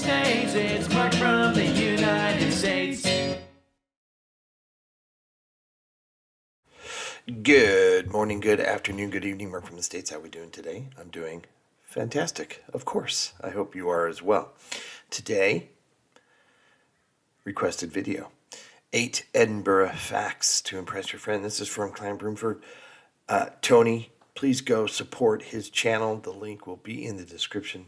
States. It's Mark from the United States. Good morning, good afternoon, good evening, Mark from the States. How are we doing today? I'm doing fantastic, of course. I hope you are as well. Today, requested video. 8 Edinburgh facts to impress your friend. This is from Clan Broonford. Tony, please go support his channel. The link will be in the description.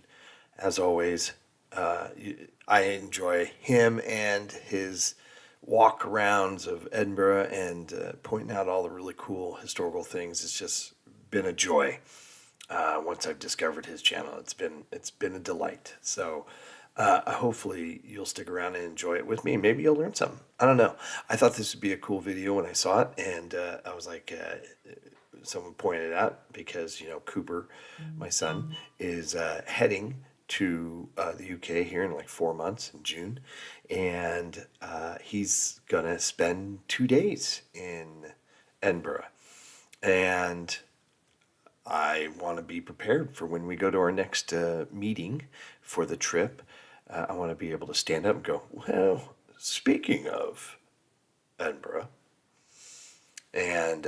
As always, I enjoy him and his walk-arounds of Edinburgh and pointing out all the really cool historical things. It's just been a joy. Once I've discovered his channel, it's been a delight. So hopefully you'll stick around and enjoy it with me. Maybe you'll learn something. I don't know. I thought this would be a cool video when I saw it, and I was like, someone pointed it out because, you know, Cooper, my son, is heading to the UK here in like 4 months in June, and he's gonna spend 2 days in Edinburgh, and I want to be prepared for when we go to our next meeting for the trip. I want to be able to stand up and go, well, speaking of Edinburgh, and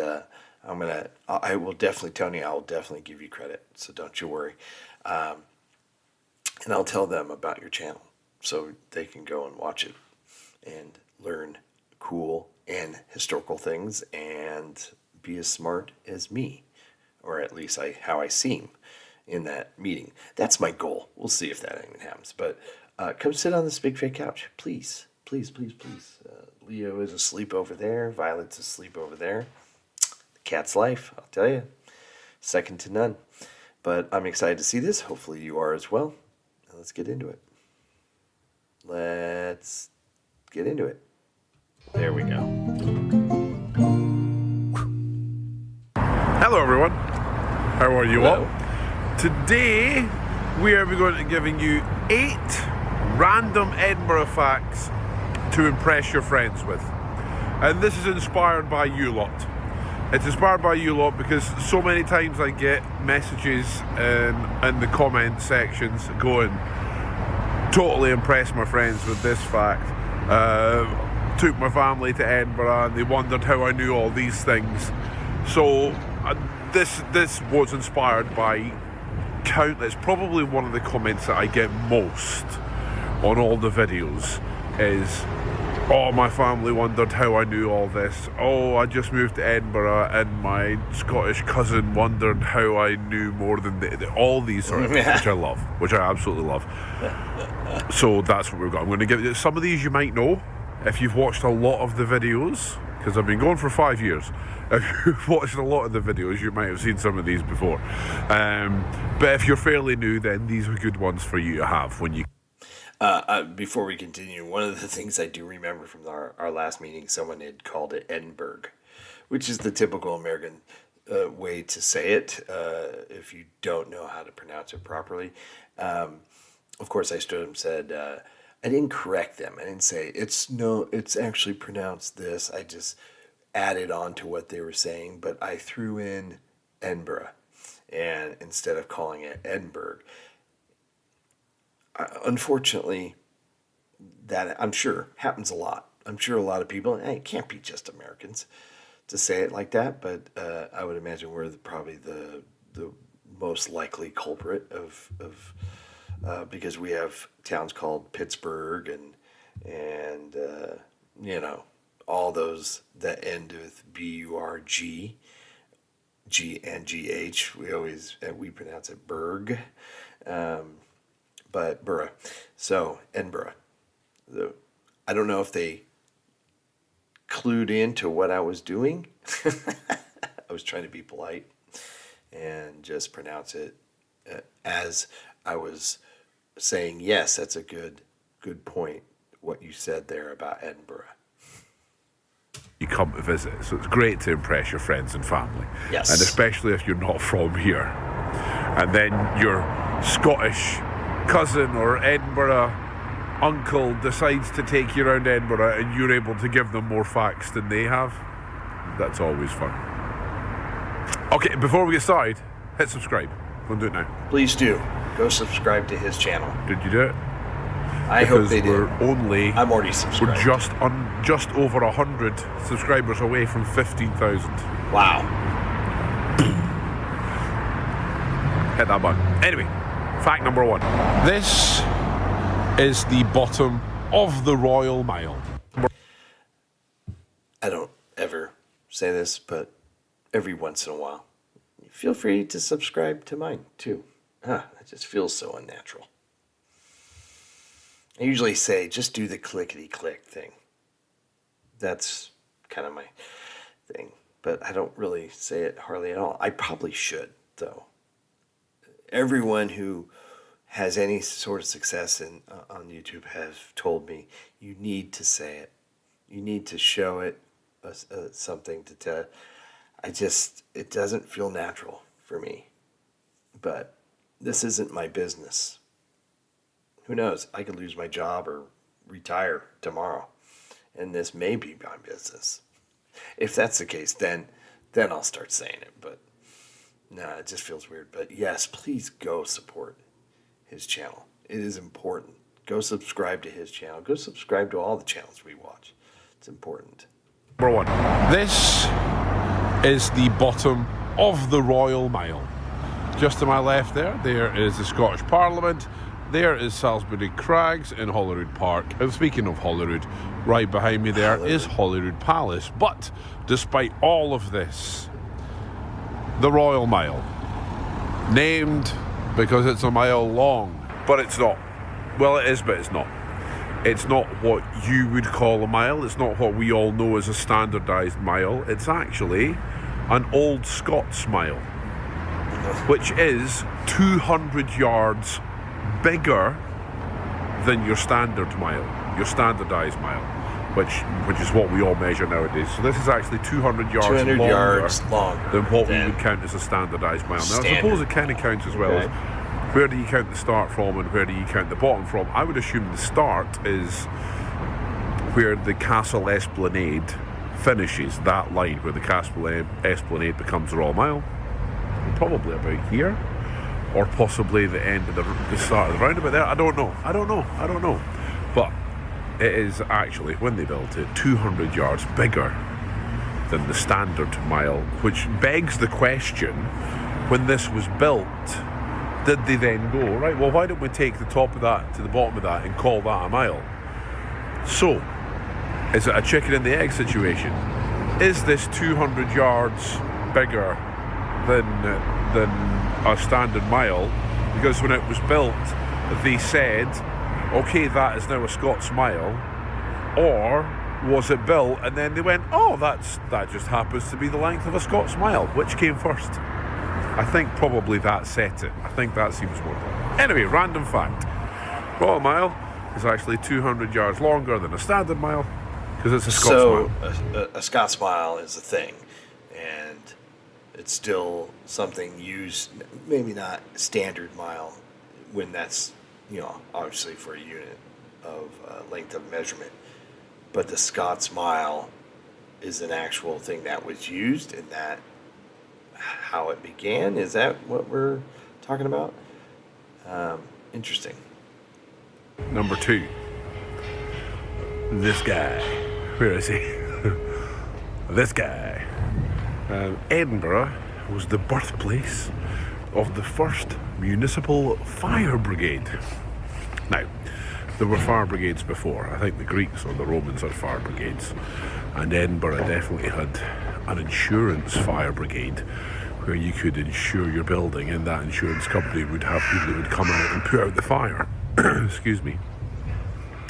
I will definitely, Tony, I will definitely give you credit, so don't you worry. And I'll tell them about your channel so they can go and watch it and learn cool and historical things and be as smart as me, or at least how I seem in that meeting. That's my goal. We'll see if that even happens. But come sit on this big fake couch, please. Please, please, please. Leo is asleep over there. Violet's asleep over there. The cat's life, I'll tell you. Second to none. But I'm excited to see this. Hopefully you are as well. Let's get into it. Let's get into it. There we go. Hello everyone. How are you Hello. all? Today we are going to be giving you 8 random Edinburgh facts to impress your friends with. And this is inspired by you lot. It's inspired by you lot because so many times I get messages in the comment sections going, totally impressed my friends with this fact. Took my family to Edinburgh and they wondered how I knew all these things. So this was inspired by countless, probably one of the comments that I get most on all the videos is, oh, my family wondered how I knew all this. Oh, I just moved to Edinburgh and my Scottish cousin wondered how I knew more than all these sort of things, which I love, which I absolutely love. So that's what we've got. I'm going to give you some of these you might know if you've watched a lot of the videos, because I've been going for 5 years. If you've watched a lot of the videos, you might have seen some of these before. But if you're fairly new, then these are good ones for you to have when you... Before we continue, one of the things I do remember from our last meeting, someone had called it Edinburgh, which is the typical American way to say it if you don't know how to pronounce it properly. Of course, I stood up and said, I didn't correct them. I didn't say, it's actually pronounced this. I just added on to what they were saying, but I threw in Edinburgh, and instead of calling it Edinburgh. Unfortunately, that I'm sure happens a lot. I'm sure a lot of people, it can't be just Americans to say it like that, but I would imagine we're probably the most likely culprit of because we have towns called Pittsburgh and you know, all those that end with B-U-R-G, G and G-H. We pronounce it Berg. But Borough. So, Edinburgh. I don't know if they clued into what I was doing. I was trying to be polite and just pronounce it as I was saying, yes, that's a good point, what you said there about Edinburgh. You come to visit, so it's great to impress your friends and family. Yes. And especially if you're not from here. And then your Scottish cousin or Edinburgh uncle decides to take you around Edinburgh and you're able to give them more facts than they have. That's always fun. Okay, before we get started, hit subscribe. Go and do it now. Please do. Go subscribe to his channel. Did you do it? I hope they do. I'm already We're subscribed. just over 100 subscribers away from 15,000. Wow. Hit that button. Anyway, fact number 1. This is the bottom of the Royal Mile. I don't ever say this, but every once in a while, feel free to subscribe to mine too. It just feels so unnatural. I usually say just do the clickety click thing. That's kind of my thing, but I don't really say it hardly at all. I probably should, though. Everyone who has any sort of success on YouTube has told me you need to say it. You need to show it something to tell. It doesn't feel natural for me. But this isn't my business. Who knows? I could lose my job or retire tomorrow. And this may be my business. If that's the case, then I'll start saying it. But no, it just feels weird. But yes, please go support his channel. It is important. Go subscribe to his channel. Go subscribe to all the channels we watch. It's important. Number 1. This is the bottom of the Royal Mile. Just to my left there is the Scottish Parliament. There is Salisbury Crags in Holyrood Park. And speaking of Holyrood, right behind me there is Holyrood Palace. But despite all of this, the Royal Mile, named because it's a mile long, but it's not. Well, it is, but it's not. It's not what you would call a mile. It's not what we all know as a standardised mile. It's actually an old Scots mile, which is 200 yards bigger than your standard mile, your standardised mile, which is what we all measure nowadays. So this is actually 200 yards longer than what we would count as a standardised mile. Now, I suppose it kind of counts as well as where do you count the start from and where do you count the bottom from. I would assume the start is where the Castle Esplanade finishes, that line where the Castle Esplanade becomes the Royal Mile. Probably about here, or possibly the end of the start of the roundabout there. I don't know. But it is actually, when they built it, 200 yards bigger than the standard mile, which begs the question, when this was built, did they then go, right, well, why don't we take the top of that to the bottom of that and call that a mile? So, is it a chicken and the egg situation? Is this 200 yards bigger than a standard mile? Because when it was built, they said, okay, that is now a Scots mile. Or was it built and then they went, oh, that just happens to be the length of a Scots mile? Which came first? I think probably that set it. I think that seems more likely. Anyway, random fact. Royal Mile is actually 200 yards longer than a standard mile because it's a Scots mile. So a Scots mile is a thing, and it's still something used, maybe not standard mile, when that's, obviously for a unit of length of measurement. But the Scots mile is an actual thing that was used, and that how it began. Is that what we're talking about? Interesting. Number 2. This guy. Where is he? This guy. Edinburgh was the birthplace of the first municipal fire brigade. Now, there were fire brigades before. I think the Greeks or the Romans had fire brigades. And Edinburgh definitely had an insurance fire brigade where you could insure your building, and that insurance company would have people that would come out and put out the fire. Excuse me.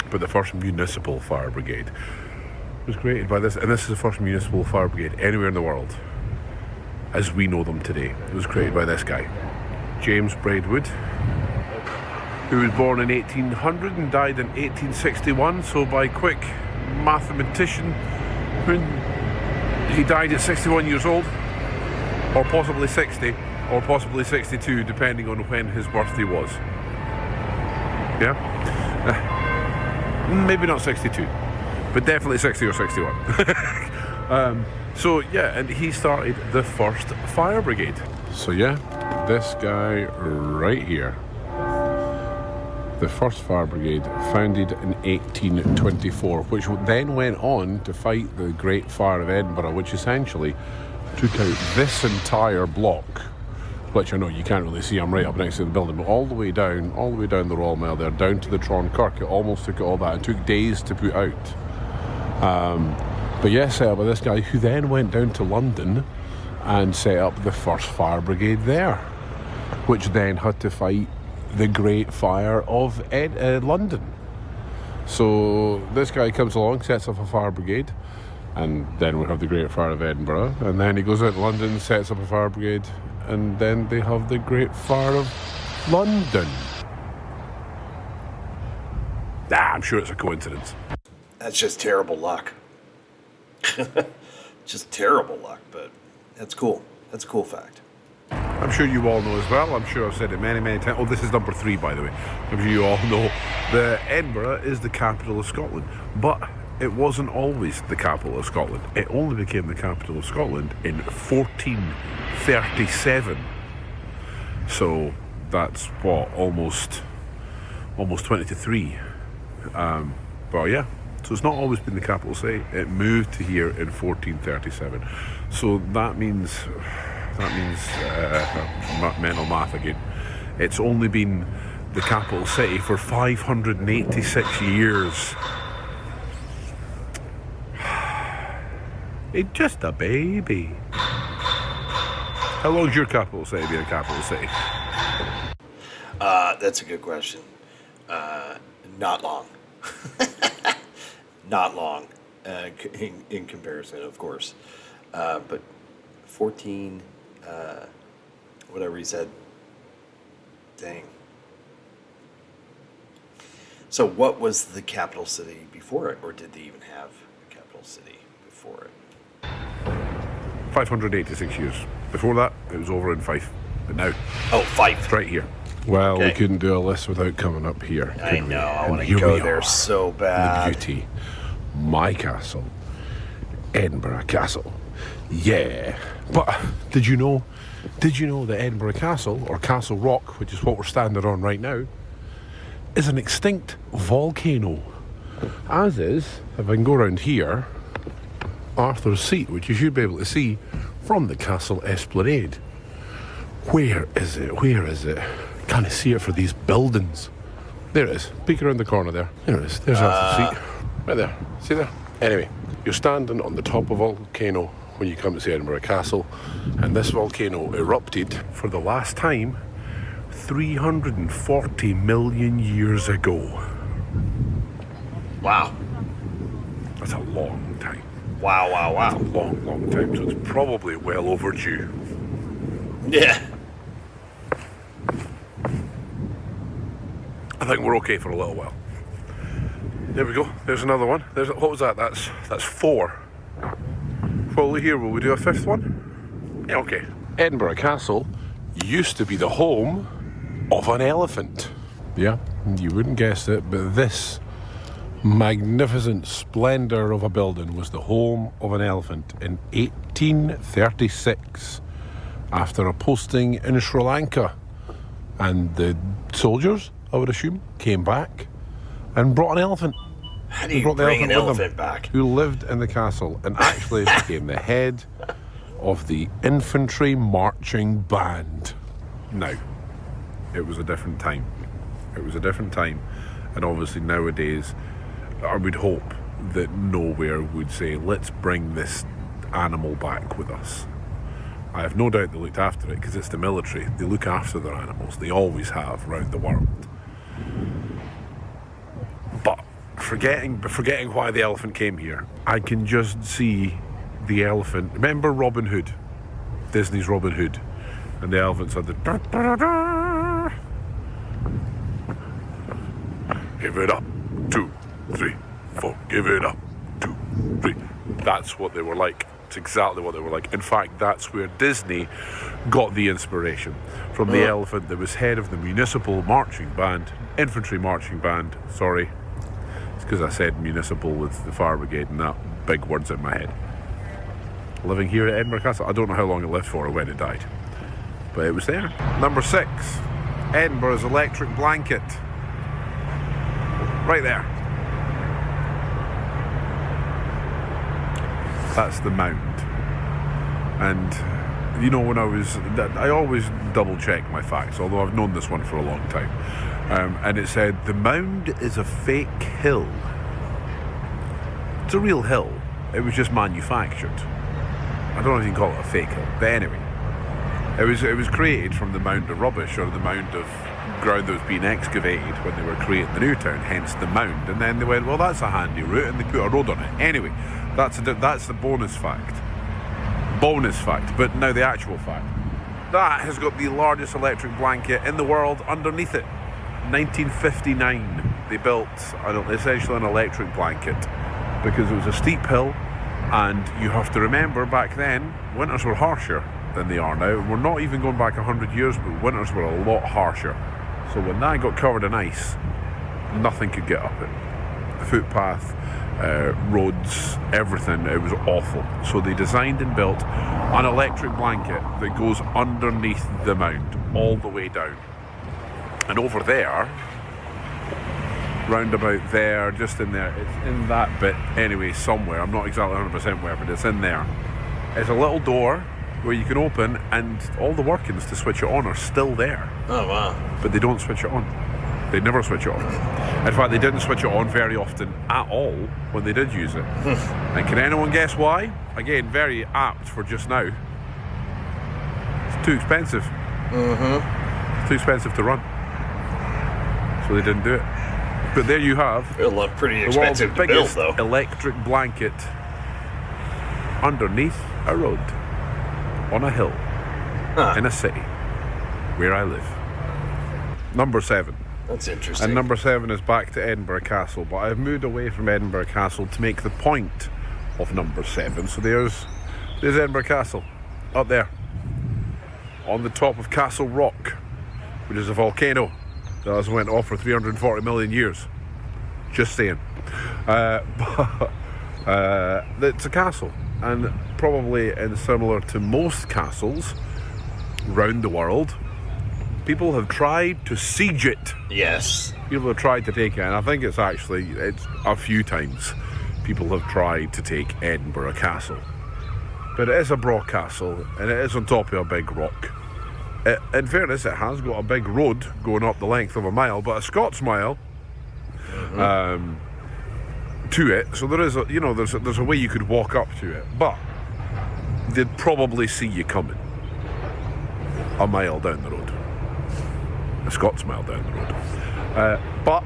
But the first municipal fire brigade was created by this, and this is the first municipal fire brigade anywhere in the world as we know them today. It was created by this guy, James Braidwood, who was born in 1800 and died in 1861. So by quick mathematician, when he died at 61 years old, or possibly 60, or possibly 62, depending on when his birthday was. Yeah? Maybe not 62, but definitely 60 or 61. So yeah, and he started the first fire brigade. So yeah, this guy right here. the 1st Fire Brigade, founded in 1824, which then went on to fight the Great Fire of Edinburgh, which essentially took out this entire block, which I know you can't really see, I'm right up next to the building, but all the way down the Royal Mile there, down to the Tron Kirk, it almost took all that. It took days to put out. But yes, set up by this guy, who then went down to London and set up the 1st Fire Brigade there, which then had to fight the Great Fire of London. So this guy comes along, sets up a fire brigade, and then we have the Great Fire of Edinburgh, and then he goes out to London, sets up a fire brigade, and then they have the Great Fire of London. I'm sure it's a coincidence. That's just terrible luck. Just terrible luck, but that's cool. That's a cool fact. I'm sure you all know as well, I'm sure I've said it many, many times. Oh, this is number 3, by the way. I'm sure you all know that Edinburgh is the capital of Scotland, but it wasn't always the capital of Scotland. It only became the capital of Scotland in 1437. So that's what, almost 20 to 3. But yeah, so it's not always been the capital city. It moved to here in 1437. So that means mental math again. It's only been the capital city for 586 years. It's just a baby. How long's your capital city been a capital city? That's a good question. Not long. Not long, in comparison, of course. But 14, whatever he said. Dang. So what was the capital city before it, or did they even have a capital city before it? 586 years. Before that, it was over in Fife. But now, Fife. it's right here. Well, Okay. we couldn't do a list without coming up here. I could we? know, I And want to here go we there are. so The bad. beauty. My castle. Edinburgh Castle. Yeah. But did you know that Edinburgh Castle, or Castle Rock, which is what we're standing on right now, is an extinct volcano? As is, if I can go around here, Arthur's Seat, which you should be able to see from the castle esplanade. Where is it? Where is it? Can't I see it for these buildings? There it is. Peek around the corner there. There it is. There's Arthur's Seat. Right there. See there? Anyway, you're standing on the top of a volcano when you come to see Edinburgh Castle, and this volcano erupted for the last time 340 million years ago. Wow. That's a long time. Wow, wow, wow. Long, long time. So it's probably well overdue. Yeah. I think we're okay for a little while. There we go. There's another one. What was that? That's 4. Well, here, will we do a 5th one? Yeah, okay. Edinburgh Castle used to be the home of an elephant. Yeah, you wouldn't guess it, but this magnificent splendour of a building was the home of an elephant in 1836 after a posting in Sri Lanka. And the soldiers, I would assume, came back and brought an elephant. How do you bring an elephant back? Who lived in the castle and actually became the head of the infantry marching band. Now, it was a different time. It was a different time, and obviously nowadays I would hope that nowhere would say, let's bring this animal back with us. I have no doubt they looked after it because it's the military. They look after their animals. They always have around the world. But forgetting why the elephant came here, I can just see the elephant. Remember Robin Hood? Disney's Robin Hood. And the elephants had the... Give it up. 2, 3, 4. Give it up. 2, 3. That's what they were like. It's exactly what they were like. In fact, that's where Disney got the inspiration. From the elephant that was head of the municipal marching band, infantry marching band, sorry. It's because I said municipal with the fire brigade and that big words in my head. Living here at Edinburgh Castle, I don't know how long it lived for or when it died. But it was there. Number 6, Edinburgh's electric blanket. Right there. That's the mound. And you know, when I always double check my facts, although I've known this one for a long time. And it said the mound is a fake hill. It's a real hill. It was just manufactured. I don't know if you can call it a fake hill, but anyway, it was created from the mound of rubbish, or the mound of ground that was being excavated when they were creating the new town, hence the mound. And then they went, well, that's a handy route, and they put a road on it. Anyway, that's the bonus fact. But now the actual fact. That has got the largest electric blanket in the world underneath it. 1959, they built essentially an electric blanket because it was a steep hill, and you have to remember back then winters were harsher than they are now. We're not even going back 100 years, but winters were a lot harsher. So when that got covered in ice, nothing could get up it. The footpath, roads, everything, it was awful. So they designed and built an electric blanket that goes underneath the mound, all the way down. And over there, round about there, just in there, it's in that bit anyway, somewhere, I'm not exactly 100% where, but it's in there. It's a little door where you can open, and all the workings to switch it on are still there. Oh, wow. But they don't switch it on. They never switch it on. In fact, they didn't switch it on very often at all when they did use it. And can anyone guess why? Again, very apt for just now. It's too expensive. It's too expensive to run. So they didn't do it. But there you have. It'll look pretty the world's expensive to build, biggest though. electric blanket underneath a road on a hill in a city where I live. Number 7. That's interesting. And number 7 is back to Edinburgh Castle, but I've moved away from Edinburgh Castle to make the point of number 7. So there's Edinburgh Castle up there on the top of Castle Rock, which is a volcano that has went off for 340 million years. Just saying. It's a castle, and probably similar to most castles round the world, people have tried to siege it. Yes. People have tried to take it, and I think it's a few times people have tried to take Edinburgh Castle. But it is a broad castle, and it is on top of a big rock. In fairness, it has got a big road going up the length of a mile, but a Scots mile to it. So there is there's a way you could walk up to it, but they'd probably see you coming a mile down the road. A Scots mile down the road. But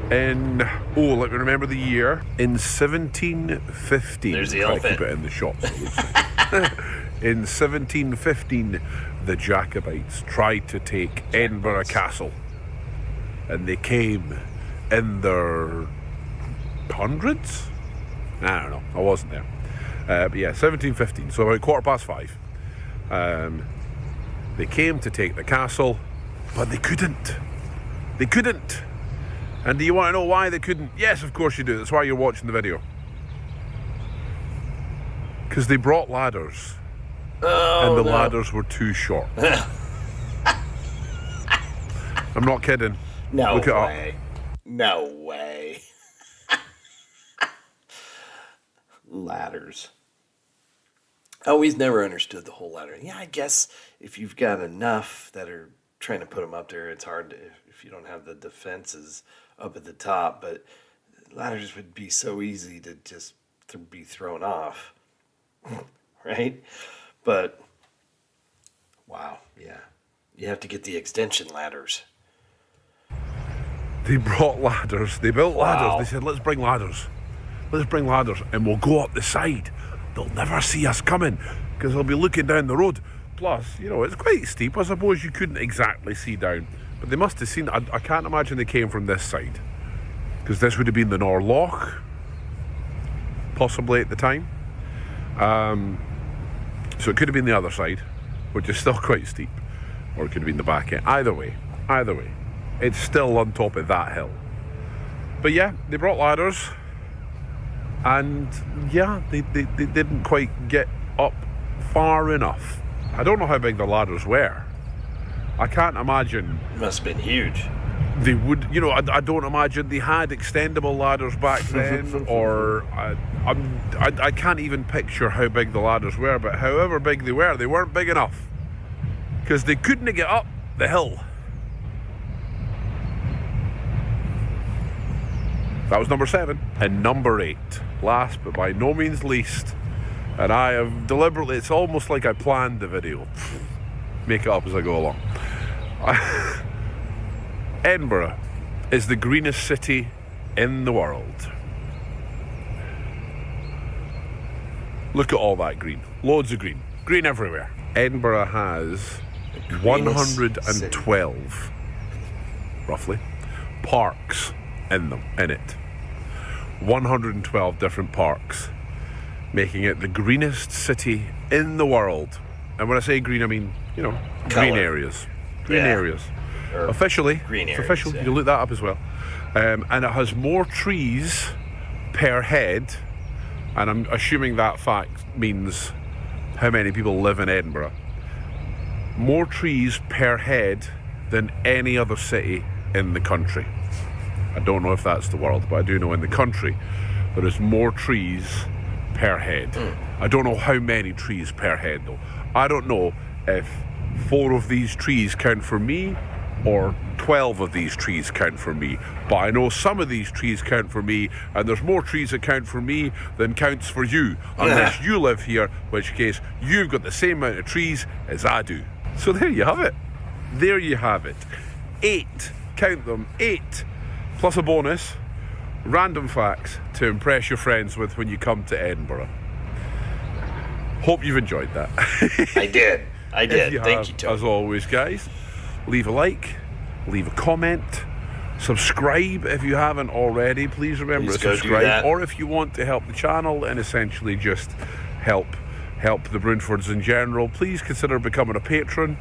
let me remember the year. In 1715. There's the elephant. Keep it in the shots, I would say. In 1715, the Jacobites tried to take Edinburgh Castle, and they came in their hundreds? I don't know, I wasn't there. But yeah, 1715, so about 5:15. They came to take the castle, but they couldn't. They couldn't. And do you want to know why they couldn't? Yes, of course you do. That's why you're watching the video. Because they brought ladders. And the ladders were too short. I'm not kidding. No Look it way. up. No way. Ladders. I always never understood the whole ladder. Yeah, I guess if you've got enough that are trying to put them up there, it's hard if you don't have the defenses up at the top. But ladders would be so easy to just be thrown off, right? But wow, yeah, you have to get the extension ladders. They brought ladders. They built ladders. They said, let's bring ladders. Let's bring ladders, and we'll go up the side. They'll never see us coming because they'll be looking down the road. Plus, it's quite steep. I suppose you couldn't exactly see down, but they must have seen. I can't imagine they came from this side, because this would have been the Norloch, possibly at the time. So it could have been the other side, which is still quite steep, or it could have been the back end. Either way, it's still on top of that hill. But yeah, they brought ladders, and yeah, they didn't quite get up far enough. I don't know how big the ladders were. I can't imagine. It must have been huge. they would, you know, I don't imagine they had extendable ladders back then, or I can't even picture how big the ladders were, but however big they weren't big enough, because they couldn't get up the hill. That was number 7. And number 8, last but by no means least, and I have deliberately, it's almost like I planned the video, make it up as I go along. Edinburgh is the greenest city in the world. Look at all that green. Loads of green. Green everywhere. Edinburgh has 112, roughly, parks in it. 112 different parks, making it the greenest city in the world. And when I say green, I mean, you know, green areas. Green areas. Officially, green it's areas, official. You can look that up as well. And it has more trees per head, and I'm assuming that fact means how many people live in Edinburgh. More trees per head than any other city in the country. I don't know if that's the world, but I do know in the country there is more trees per head. I don't know how many trees per head though. I don't know if 4 of these trees count for me or 12 of these trees count for me, but I know some of these trees count for me, and there's more trees that count for me than counts for you, unless you live here, in which case you've got the same amount of trees as I do. So there you have it. There you have it. 8, count them, 8, plus a bonus, random facts to impress your friends with when you come to Edinburgh. Hope you've enjoyed that. I did. Thank you, Tony. As always, guys, leave a like, leave a comment, subscribe if you haven't already. Please remember to subscribe. Or if you want to help the channel and essentially just help the Broonfords in general, please consider becoming a patron.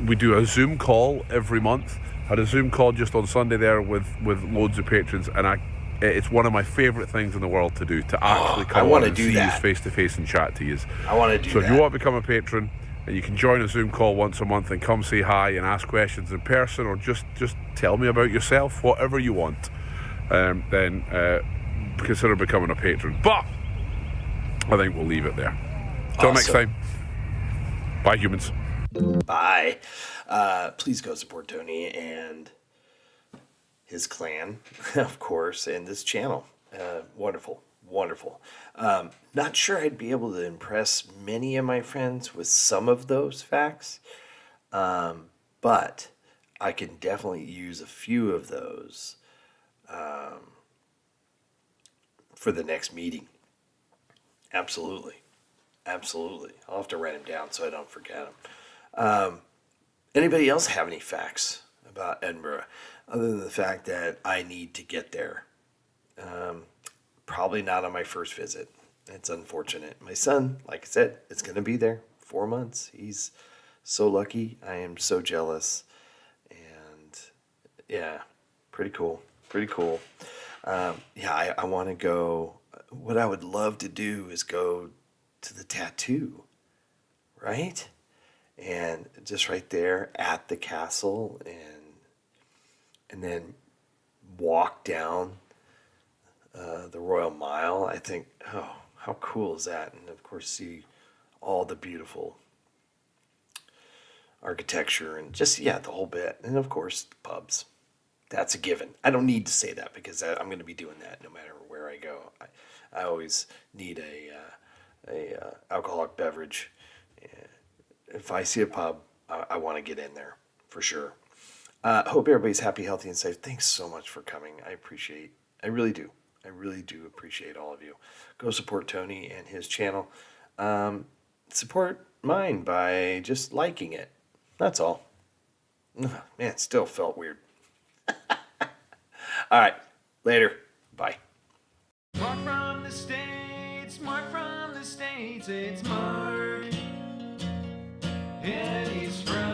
We do a Zoom call every month. I had a Zoom call just on Sunday there with loads of patrons, and it's one of my favourite things in the world to do, to actually come on and see you face to face and chat to you. I want to do that. So if you want to become a patron, and you can join a Zoom call once a month and come say hi and ask questions in person, or just tell me about yourself, whatever you want, then consider becoming a patron. But I think we'll leave it there. Till next time. Bye, humans. Bye. Please go support Tony and his clan, of course, and this channel. Wonderful. Not sure I'd be able to impress many of my friends with some of those facts, but I can definitely use a few of those for the next meeting. Absolutely. I'll have to write them down so I don't forget them. Anybody else have any facts about Edinburgh other than the fact that I need to get there? Probably not on my first visit. It's unfortunate. My son, like I said, is going to be there 4 months. He's so lucky. I am so jealous. And yeah, pretty cool. I want to go. What I would love to do is go to the tattoo, right? And just right there at the castle, and then walk down the Royal Mile. I think, oh, how cool is that? And of course, see all the beautiful architecture and just, the whole bit. And of course, the pubs. That's a given. I don't need to say that because I'm going to be doing that no matter where I go. I always need a alcoholic beverage. If I see a pub, I want to get in there for sure. Hope everybody's happy, healthy, and safe. Thanks so much for coming. I really do appreciate all of you. Go support Tony and his channel. Support mine by just liking it. That's all. Man, it still felt weird. All right, later. Bye. Mark from the States, it's Mark. And he's from